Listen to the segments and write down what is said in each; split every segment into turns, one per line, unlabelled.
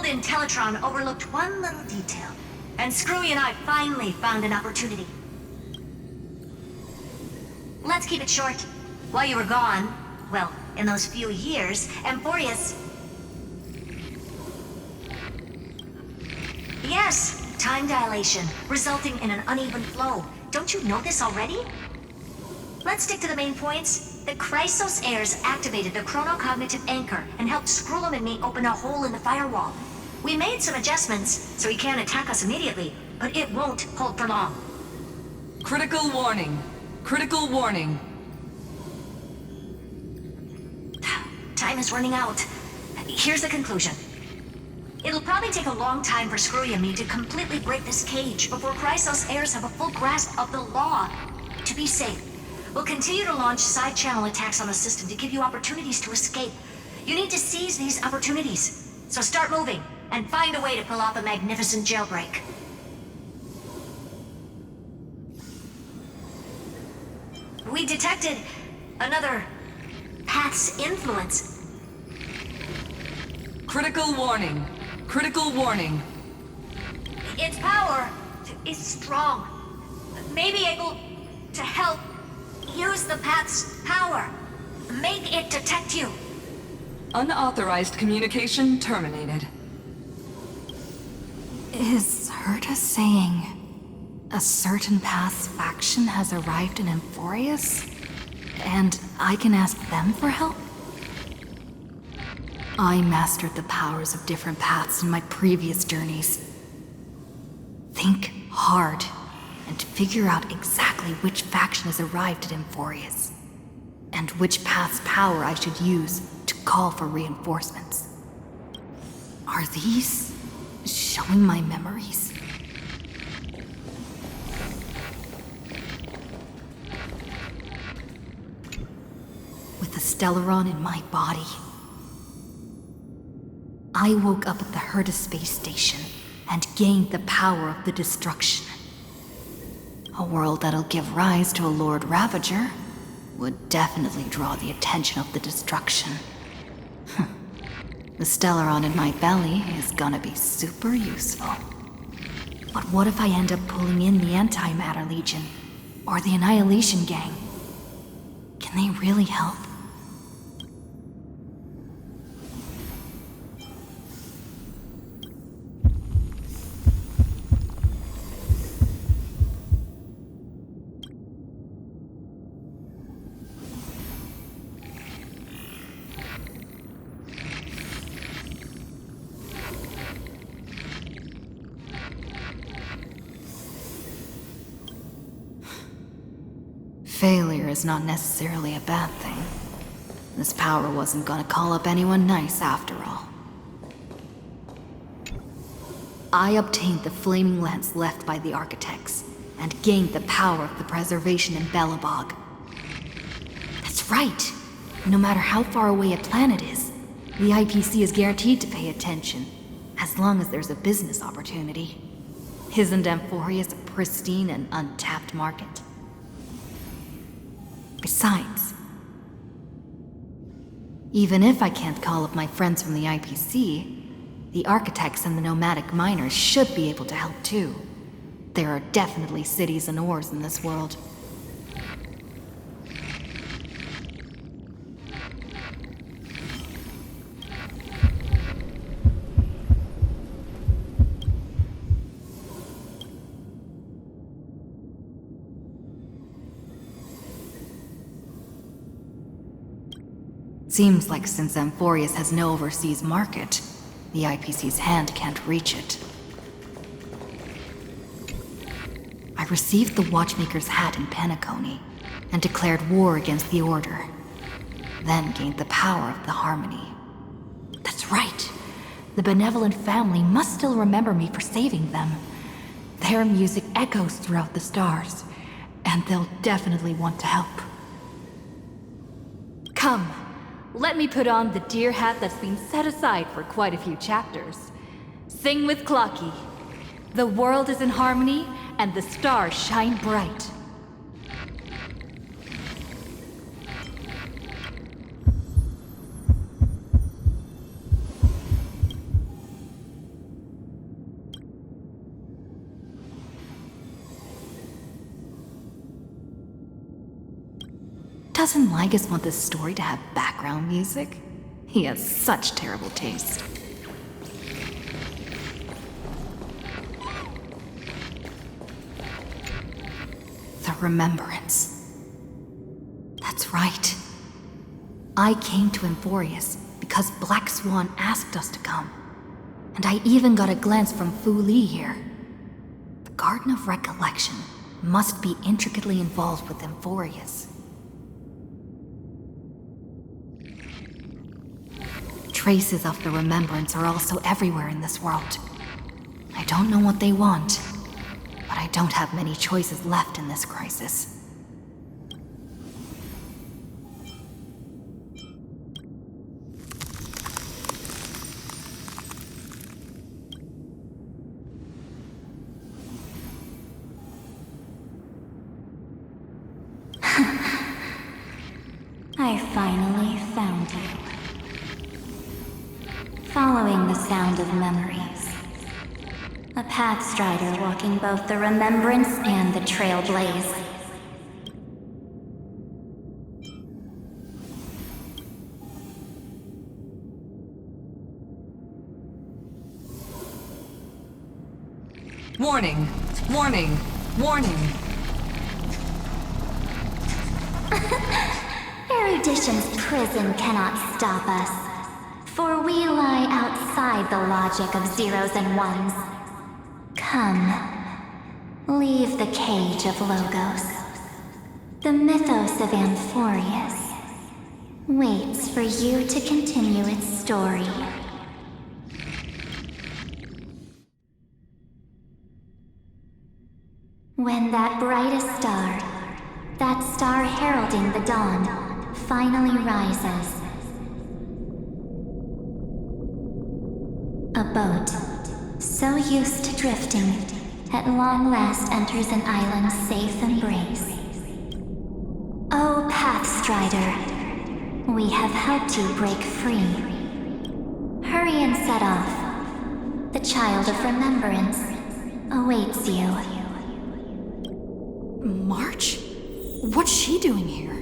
Teletron overlooked one little detail, and Screwy and I finally found an opportunity. Let's keep it short. While you were gone, well, in those few years, Amphoreus... Yes, time dilation, resulting in an uneven flow. Don't you know this already? Let's stick to the main points. The Chrysos heirs activated the chronocognitive anchor and helped Screwllum and me open a hole in the firewall. We made some adjustments, so he can't attack us immediately, but it won't hold for long.
Critical warning. Critical warning.
Time is running out. Here's the conclusion. It'll probably take a long time for Screwy and me to completely break this cage before Chrysos heirs have a full grasp of the law. To be safe, we'll continue to launch side-channel attacks on the system to give you opportunities to escape. You need to seize these opportunities. So start moving, and find a way to pull off a magnificent jailbreak. We detected another path's influence.
Critical warning. Critical warning.
Its power is strong. May be able to help use the path's power. Make it detect you.
Unauthorized communication terminated.
Is Herta saying a certain path's faction has arrived in Amphoreus? And I can ask them for help? I mastered the powers of different paths in my previous journeys. Think hard and figure out exactly which faction has arrived at Amphoreus, and which path's power I should use to call for reinforcements. Are these showing my memories? With the Stellaron in my body, I woke up at the Herta space station and gained the power of the destruction. A world that'll give rise to a Lord Ravager would definitely draw the attention of the destruction. The Stellaron in my belly is gonna be super useful. But what if I end up pulling in the Antimatter Legion or the Annihilation Gang? Can they really help? Failure is not necessarily a bad thing. This power wasn't gonna call up anyone nice after all. I obtained the flaming lance left by the architects, and gained the power of the preservation in Belobog. That's right! No matter how far away a planet is, the IPC is guaranteed to pay attention, as long as there's a business opportunity. Isn't Amphoreus a pristine and untapped market? Besides, even if I can't call up my friends from the IPC, the architects and the nomadic miners should be able to help too. There are definitely cities and ores in this world. Seems like since Amphoreus has no overseas market, the IPC's hand can't reach it. I received the Watchmaker's hat in Penacony, and declared war against the Order. Then gained the power of the Harmony. That's right! The benevolent family must still remember me for saving them. Their music echoes throughout the stars, and they'll definitely want to help. Come! Let me put on the deer hat that's been set aside for quite a few chapters. Sing with Clocky. The world is in harmony, and the stars shine bright. doesn't Lygus want this story to have background music? He has such terrible taste. The Remembrance. That's right. I came to Amphoreus because Black Swan asked us to come. And I even got a glance from Fu Li here. The Garden of Recollection must be intricately involved with Amphoreus. Traces of the Remembrance are also everywhere in this world. I don't know what they want, but I don't have many choices left in this crisis.
I finally found you. Following the sound of memories. A pathstrider walking both the Remembrance and the Trailblaze.
Warning! Warning! Warning!
Erudition's prison cannot stop us, for we lie outside the logic of zeros and ones. Come, leave the cage of Logos. The mythos of Amphoreus waits for you to continue its story. When that brightest star, that star heralding the dawn, finally rises. A boat, so used to drifting, at long last enters an island's safe embrace. Oh, Pathstrider, we have helped you break free. Hurry and set off. The Child of Remembrance awaits you.
March? What's she doing here?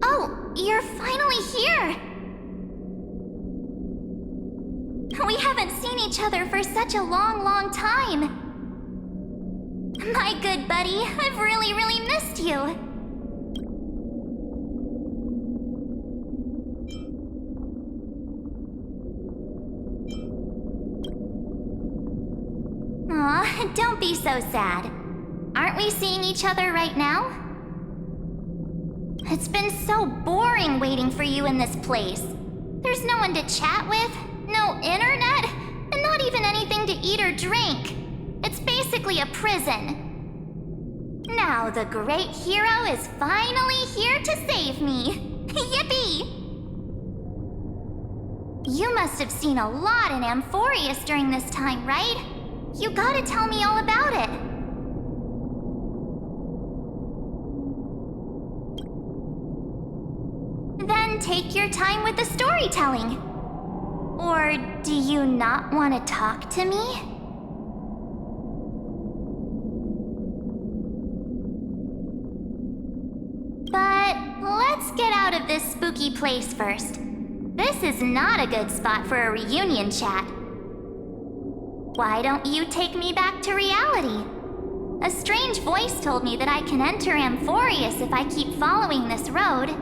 Oh, you're finally here! We haven't seen each other for such a long, long time. My good buddy, I've really, really missed you. Aw, don't be so sad. Aren't we seeing each other right now? It's been so boring waiting for you in this place. There's no one to chat with, no internet, and not even anything to eat or drink. It's basically a prison. Now the great hero is finally here to save me. Yippee! You must have seen a lot in Amphoreus during this time, right? You gotta tell me all about it. Then take your time with the storytelling. Or do you not want to talk to me? But let's get out of this spooky place first. This is not a good spot for a reunion chat. Why don't you take me back to reality? A strange voice told me that I can enter Amphoreus if I keep following this road.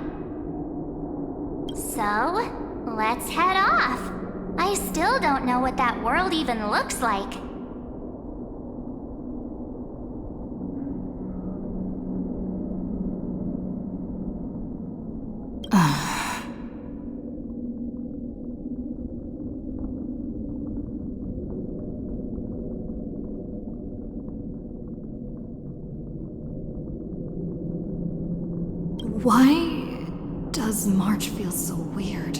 So, let's head off. I still don't know what that world even looks like.
Why does March feel so weird?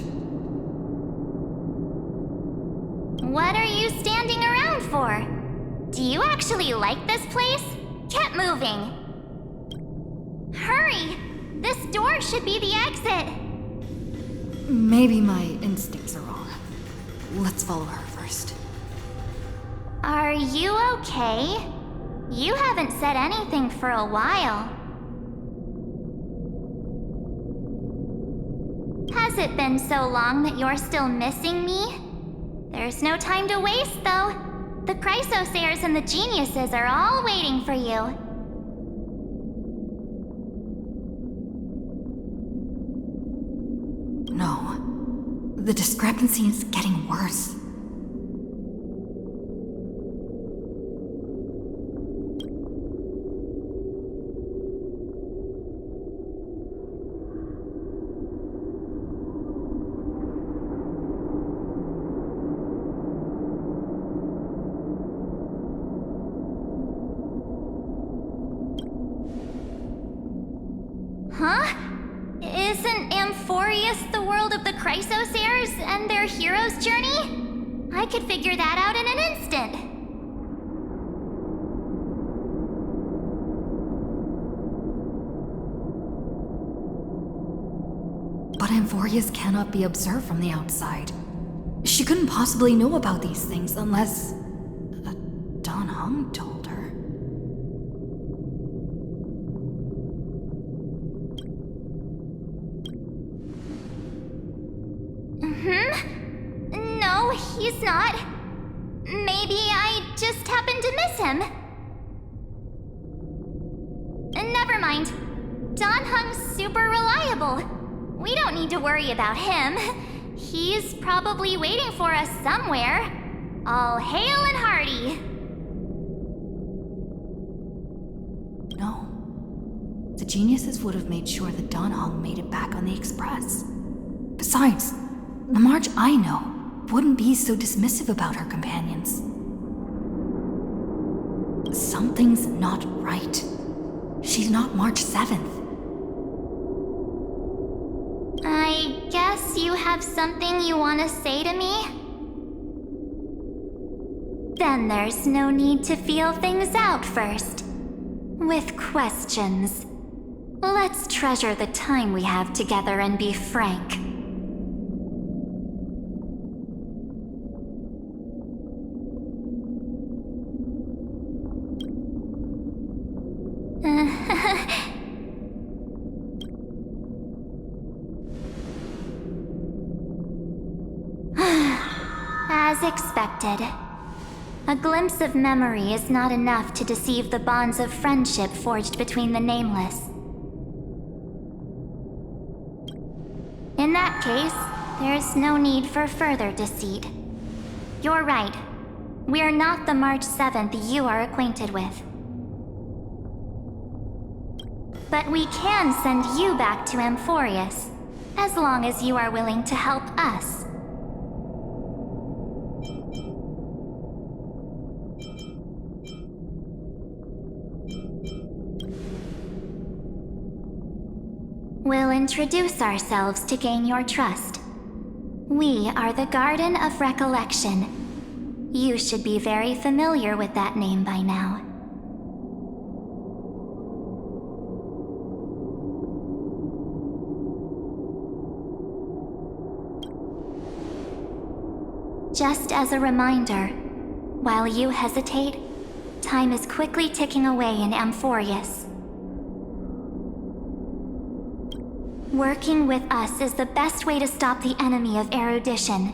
What are you standing around for? Do you actually like this place? Get moving. Hurry! This door should be the exit.
Maybe my instincts are wrong. Let's follow her first. first.
Are you okay? You haven't said anything for a while. Has it been so long that you're still missing me? There's no time to waste, though. The Chrysosairs and the Geniuses are all waiting for you.
No. The discrepancy is getting worse.
Huh? Isn't Amphoreus the world of the Chrysosairs and their hero's journey? I could figure that out in an instant.
But Amphoreus cannot be observed from the outside. She couldn't possibly know about these things unless... Dan Heng told her.
No, he's not. Maybe I just happened to miss him. Never mind. Dan Heng's super reliable. We don't need to worry about him. He's probably waiting for us somewhere. All hail and hearty.
No. The Geniuses would have made sure that Dan Heng made it back on the Express. Besides, the March I know wouldn't be so dismissive about her companions. Something's not right. She's not March 7th.
I guess you have something you want to say to me? Then there's no need to feel things out first. With questions. Let's treasure the time we have together and be frank. As expected. A glimpse of memory is not enough to deceive the bonds of friendship forged between the nameless. In that case, there's no need for further deceit. You're right. We're not the March 7th you are acquainted with. But we can send you back to Amphoreus, as long as you are willing to help us. We'll introduce ourselves to gain your trust. We are the Garden of Recollection. You should be very familiar with that name by now. Just as a reminder, while you hesitate, time is quickly ticking away in Amphoreus. Working with us is the best way to stop the enemy of erudition.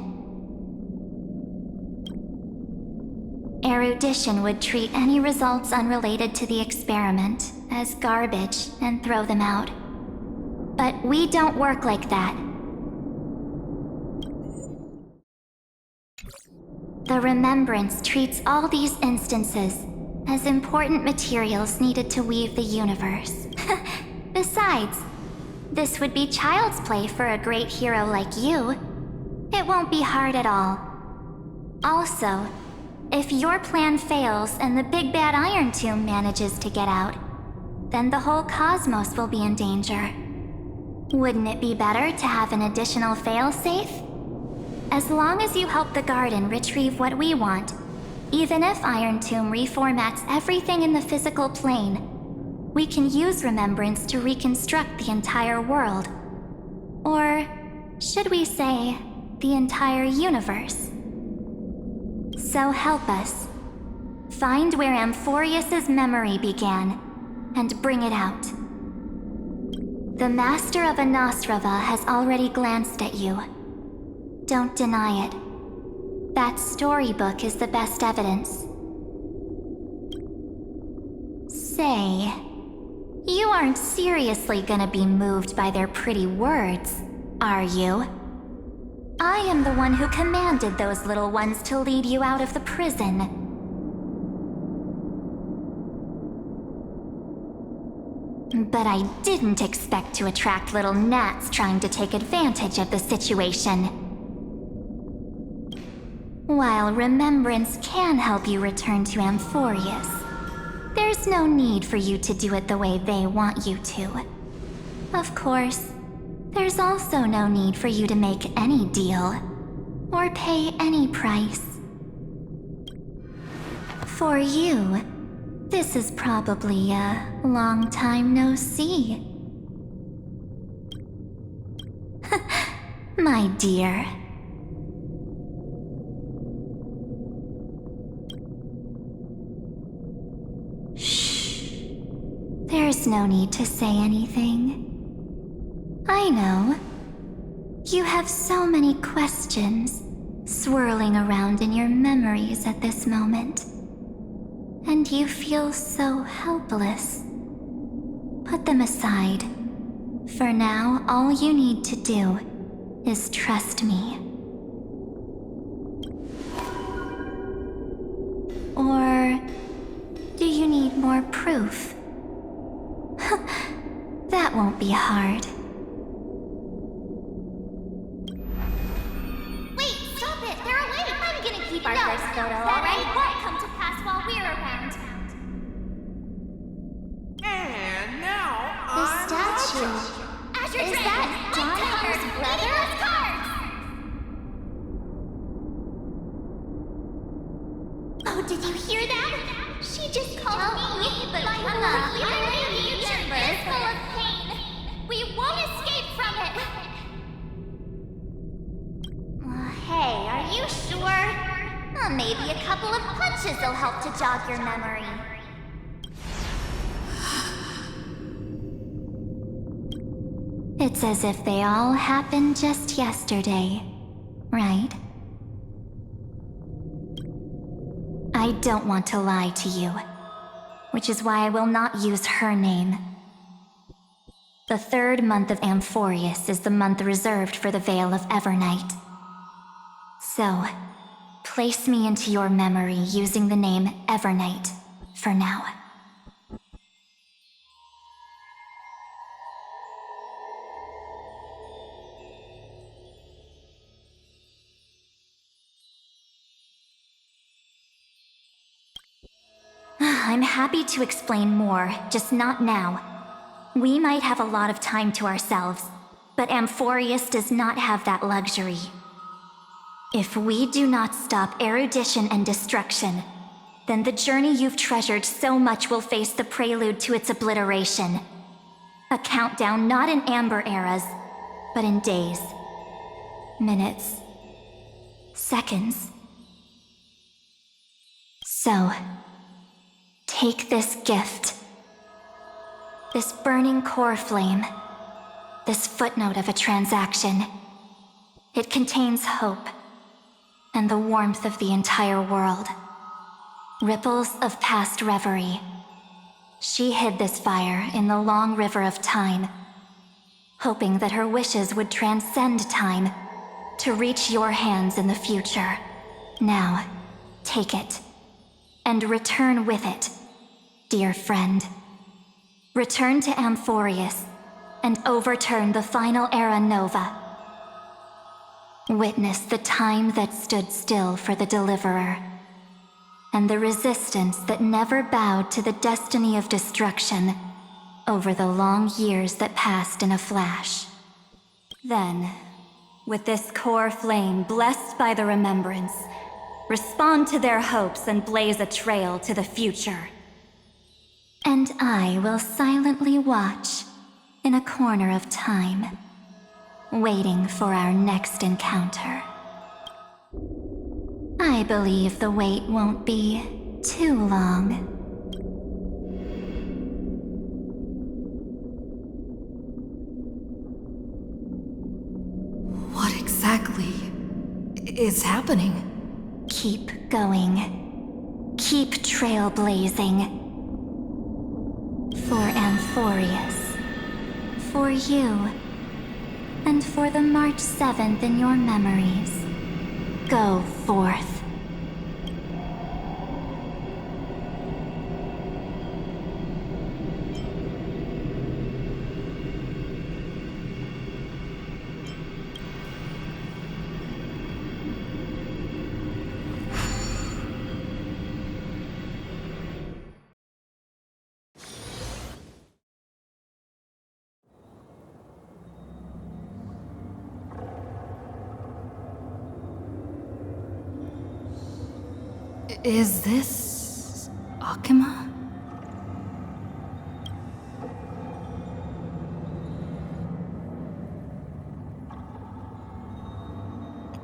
Erudition would treat any results unrelated to the experiment as garbage and throw them out. But we don't work like that. The Remembrance treats all these instances as important materials needed to weave the universe. Besides, this would be child's play for a great hero like you. It won't be hard at all. Also, if your plan fails and the big bad Iron Tomb manages to get out, then the whole cosmos will be in danger. Wouldn't it be better to have an additional failsafe? As long as you help the Garden retrieve what we want, even if Iron Tomb reformats everything in the physical plane, we can use Remembrance to reconstruct the entire world. Or should we say, the entire universe? So help us. Find where Amphoreus' memory began, and bring it out. The Master of Anosrava has already glanced at you. Don't deny it. That storybook is the best evidence. Say, you aren't seriously gonna be moved by their pretty words, are you? I am the one who commanded those little ones to lead you out of the prison. But I didn't expect to attract little gnats trying to take advantage of the situation. While remembrance can help you return to Amphoreus, there's no need for you to do it the way they want you to. Of course, there's also no need for you to make any deal, or pay any price. For you, this is probably a long time no see. My dear. Shh. There's no need to say anything. I know. You have so many questions swirling around in your memories at this moment. And you feel so helpless. Put them aside. For now, all you need to do is trust me. Or do you need more proof? That won't be hard.
Wait, stop it! They're awake! I'm gonna keep our first photo, alright? Won't come to pass while we're around.
And now
The statue.
Azure
Is
Dragon,
that
John
John
Connor's
Connor's
brother? Oh, did you hear that? She just called me, but my future is full of pain. We won't escape from it. Hey, are you sure? Maybe a couple of punches will help to jog your memory.
It's as if they all happened just yesterday, right? I don't want to lie to you, which is why I will not use her name. The 3rd month of Amphoreus is the month reserved for the Veil of Evernight. So, place me into your memory using the name Evernight for now. I'm happy to explain more, just not now. We might have a lot of time to ourselves, but Amphoreus does not have that luxury. If we do not stop erudition and destruction, then the journey you've treasured so much will face the prelude to its obliteration. A countdown not in amber eras, but in days, minutes, seconds. So, take this gift. This burning core flame. This footnote of a transaction. It contains hope and the warmth of the entire world. Ripples of past reverie. She hid this fire in the long river of time, hoping that her wishes would transcend time to reach your hands in the future. Now, take it, and return with it, dear friend. Return to Amphoreus, and overturn the final era Nova. Witness the time that stood still for the Deliverer, and the resistance that never bowed to the destiny of destruction over the long years that passed in a flash. Then, with this core flame blessed by the remembrance, respond to their hopes and blaze a trail to the future. And I will silently watch in a corner of time, waiting for our next encounter. I believe the wait won't be too long.
What exactly is happening?
Keep going. Keep trailblazing. For Amphoreus. For you. And for the March 7th in your memories. Go forth.
Is this Akima?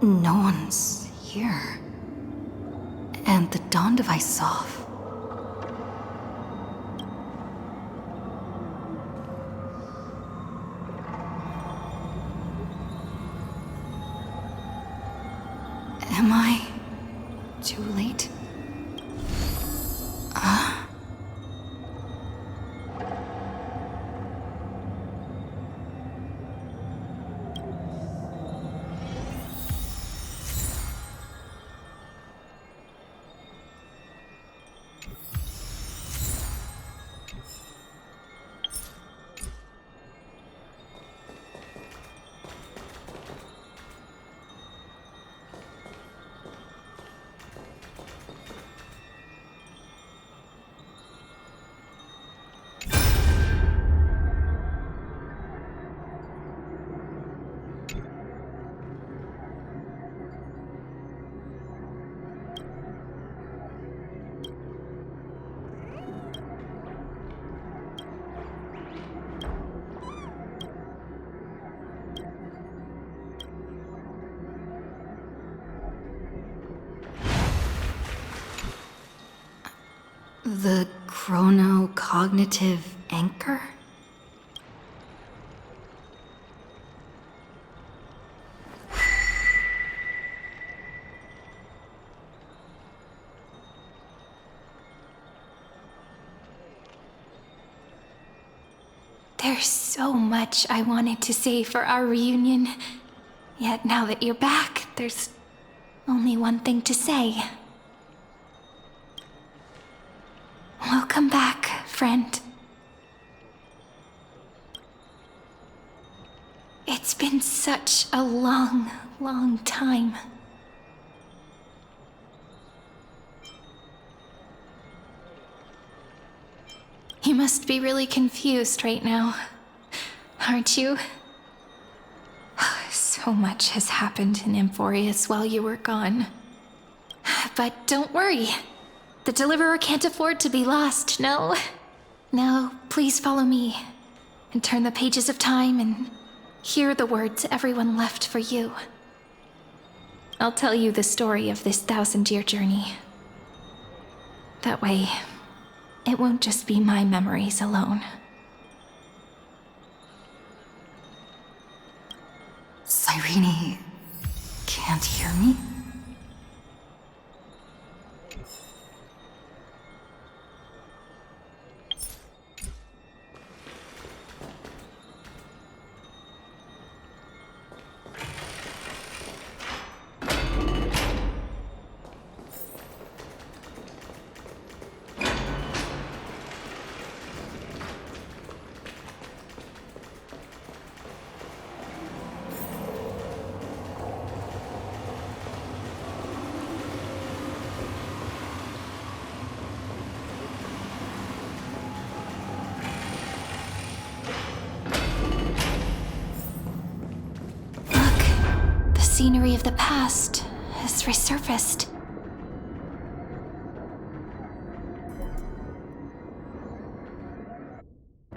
No one's here. And the dawn device off. Am I too late? The chrono-cognitive anchor?
There's so much I wanted to say for our reunion. Yet now that you're back, there's only one thing to say. Welcome back, friend. It's been such a long, long time. You must be really confused right now, aren't you? So much has happened in Amphoreus while you were gone. But don't worry. The Deliverer can't afford to be lost, no? Now, please follow me, and turn the pages of time and hear the words everyone left for you. I'll tell you the story of this 1,000-year journey. That way, it won't just be my memories alone.
Cyrene can't hear me?
Scenery of the past has resurfaced.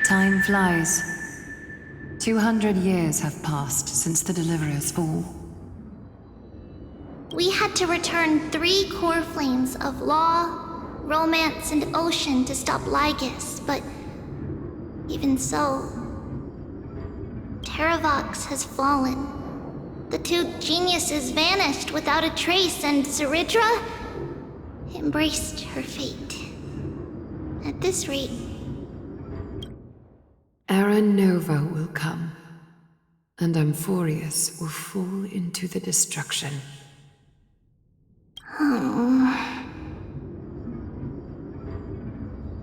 Time flies. 200 years have passed since the Deliverer's fall.
We had to return 3 core flames of law, romance, and ocean to stop Lygus, but even so, Terravox has fallen. The 2 geniuses vanished without a trace, and Zeridra embraced her fate. At this rate,
Era Nova will come, and Amphoreus will fall into the destruction.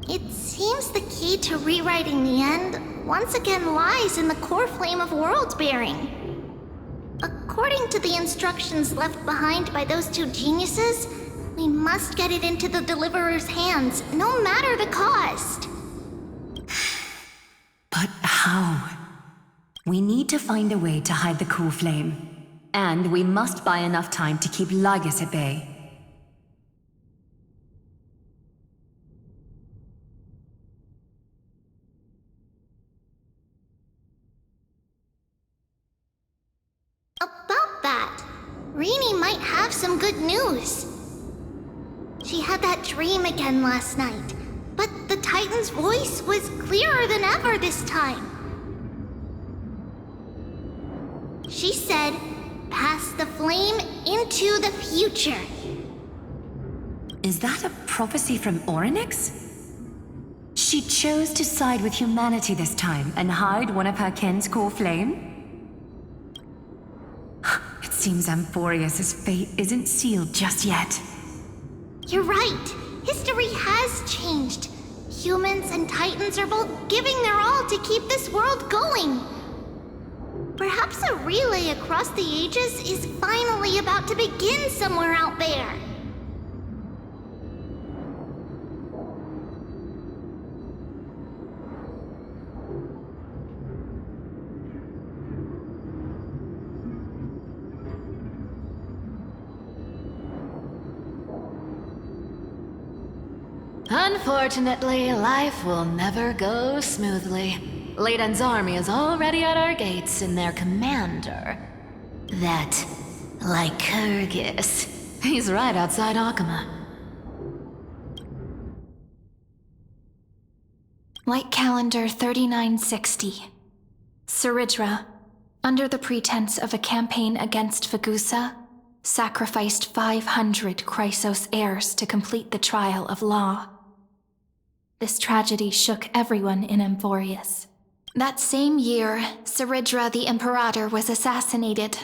it seems the key to rewriting the end once again lies in the core flame of world-bearing. According to the instructions left behind by those 2 geniuses, we must get it into the Deliverer's hands, no matter the cost.
But how? We need to find a way to hide the cool flame. And we must buy enough time to keep Lygus at bay.
About that, Rini might have some good news. She had that dream again last night, but the Titan's voice was clearer than ever this time. She said, "Pass the flame into the future."
Is that a prophecy from Orynyx? She chose to side with humanity this time and hide one of her kin's core flame? It seems Amphoreus' fate isn't sealed just yet.
You're right. History has changed. Humans and Titans are both giving their all to keep this world going. Perhaps a relay across the ages is finally about to begin somewhere out there.
Unfortunately, life will never go smoothly. Leiden's army is already at our gates, and their commander, that Lycurgus, he's right outside Akama.
Light calendar 3960. Zeridra, under the pretense of a campaign against Fagusa, sacrificed 500 Chrysos heirs to complete the trial of law. This tragedy shook everyone in Amphoreus. That same year, Zeridra the Imperator was assassinated,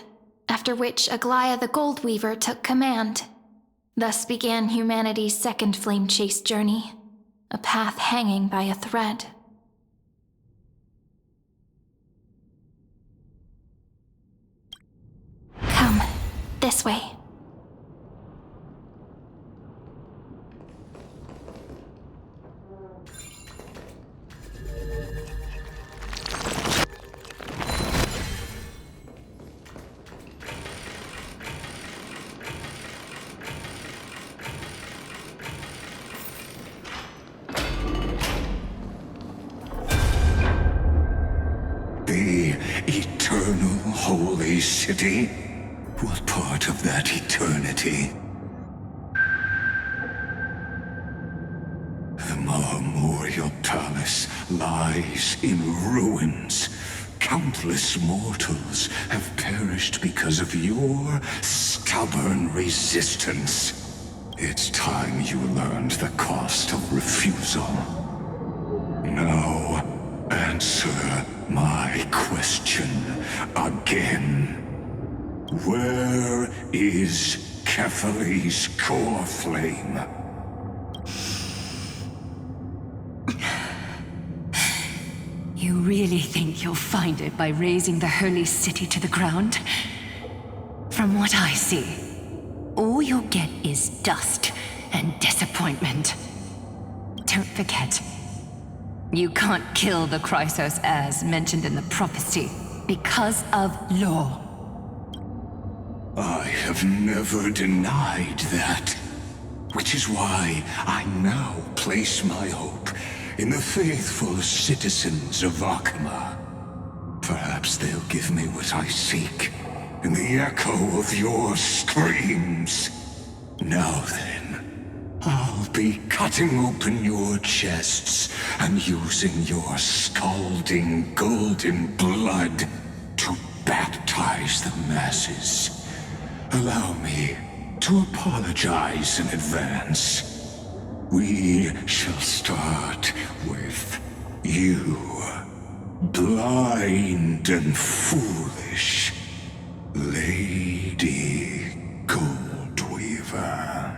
after which Aglaia the Goldweaver took command. Thus began humanity's second flame chase journey, a path hanging by a thread. Come, this way.
The eternal holy city? What part of that eternity? The Memorial Palace lies in ruins. Countless mortals have perished because of your stubborn resistance. It's time you learned the cost of refusal. Now, answer my question again. Where is Kefali's core flame?
You really think you'll find it by razing the holy city to the ground? From what I see, all you'll get is dust and disappointment. Don't forget, you can't kill the Chrysos heirs mentioned in the prophecy because of law.
I have never denied that. Which is why I now place my hope in the faithful citizens of Akama. Perhaps they'll give me what I seek. in the echo of your screams. Now then, I'll be cutting open your chests and using your scalding golden blood to baptize the masses. Allow me to apologize in advance. We shall start with you, blind and foolish Lady Goldweaver.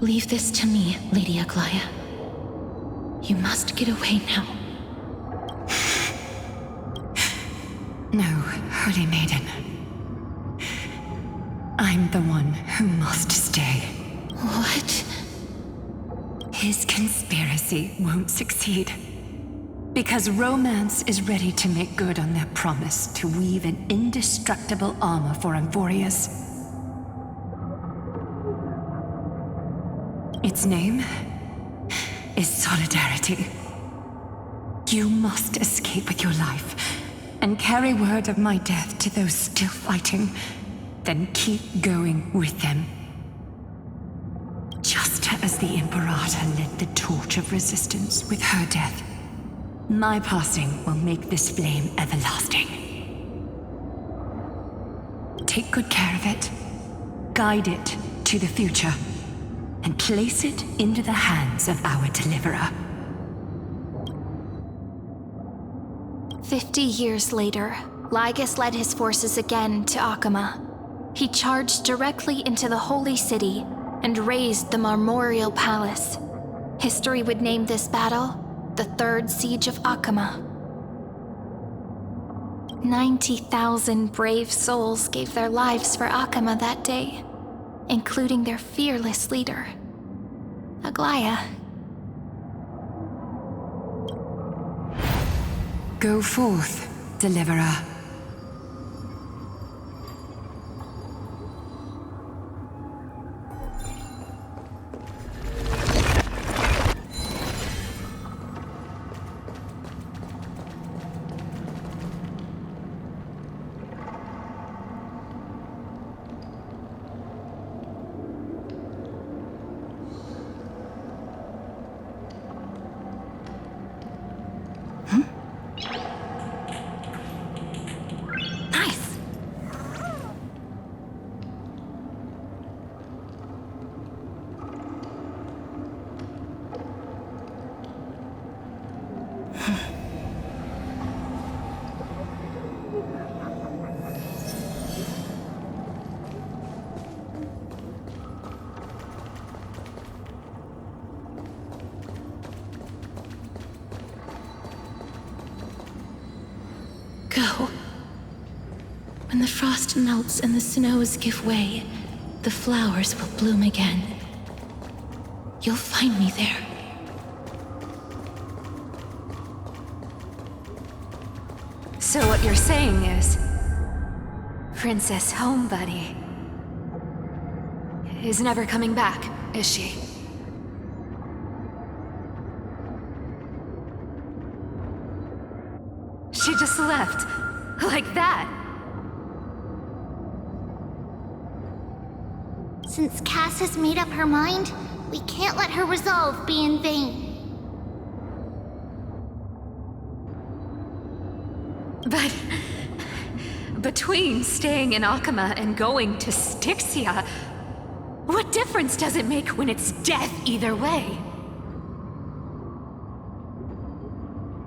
Leave this to me, Lady Aglaya. You must get away now.
No, Holy Maiden. I'm the one who must stay.
What?
His conspiracy won't succeed. Because Romance is ready to make good on their promise to weave an indestructible armor for Amphoreus. Its name is Solidarity. You must escape with your life and carry word of my death to those still fighting, then keep going with them. Just as the Imperator lit the torch of resistance with her death, my passing will make this flame everlasting. Take good care of it, guide it to the future, and place it into the hands of our deliverer.
50 years later, Lygus led his forces again to Akama. He charged directly into the Holy City and razed the Marmorial Palace. History would name this battle the Third Siege of Akama. 90,000 brave souls gave their lives for Akama that day, including their fearless leader, Aglaya.
Go forth, deliverer.
Go. When the frost melts and the snows give way, the flowers will bloom again. You'll find me there.
So what you're saying is, Princess Homebuddy is never coming back, is she? She just left, like that.
Since Cass has made up her mind, we can't let her resolve be in vain.
But between staying in Akama and going to Styxia, what difference does it make when it's death either way?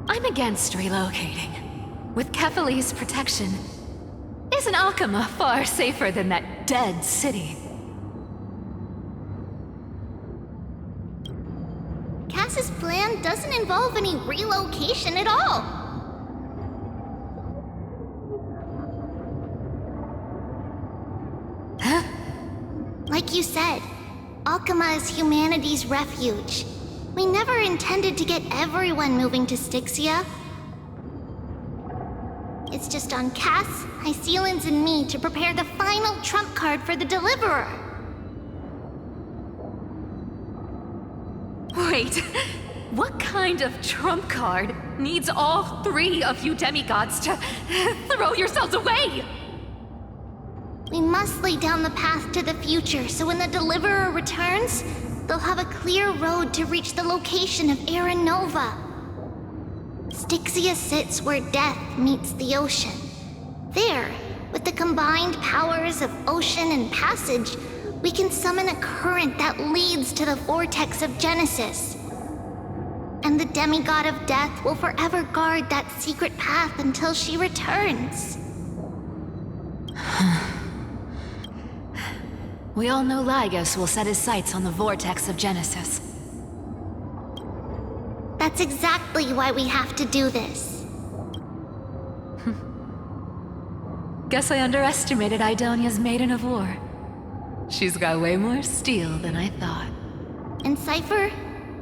I'm against relocating. With Kefali's protection, isn't Akama far safer than that dead city?
Cass's plan doesn't involve any relocation at all.
Huh?
Like you said, Akama is humanity's refuge. We never intended to get everyone moving to Styxia. It's just on Cass, Hycealans, and me to prepare the final trump card for the Deliverer.
Wait, what kind of trump card needs all three of you demigods to throw yourselves away?
We must lay down the path to the future so when the Deliverer returns, they'll have a clear road to reach the location of Era Nova. Styxia sits where death meets the ocean. There, with the combined powers of ocean and passage, we can summon a current that leads to the vortex of Genesis. And the demigod of death will forever guard that secret path until she returns.
We all know Lygus will set his sights on the vortex of Genesis.
That's exactly why we have to do this.
Guess I underestimated Idonia's Maiden of War. She's got way more steel than I thought.
And Cypher,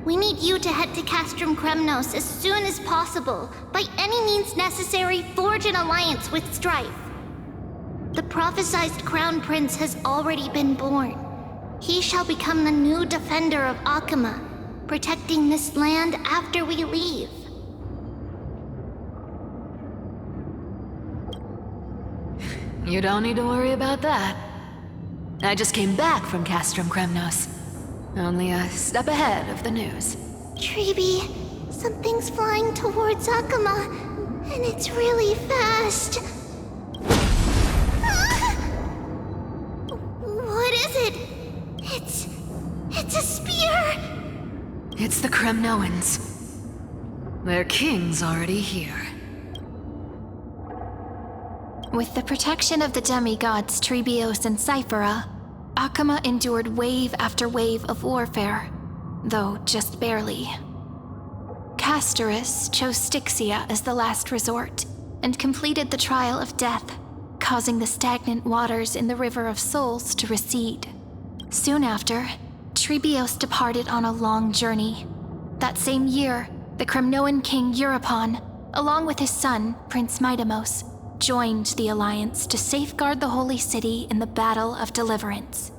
we need you to head to Castrum Kremnos as soon as possible. By any means necessary, forge an alliance with Strife. The prophesized Crown Prince has already been born. He shall become the new defender of Akama, protecting this land after we leave.
You don't need to worry about that. I just came back from Castrum Kremnos. Only a step ahead of the news.
Treeby, something's flying towards Akama, and it's really fast. Ah! What is it? It's a spear!
It's the Kremnoans. Their king's already here.
With the protection of the demigods Trebios and Cyphera, Akama endured wave after wave of warfare, though just barely. Castorus chose Styxia as the last resort, and completed the trial of death, causing the stagnant waters in the River of Souls to recede. Soon after, Trebios departed on a long journey. That same year, the Kremnoan king Euripon, along with his son, Prince Midamos, joined the Alliance to safeguard the Holy City in the Battle of Deliverance.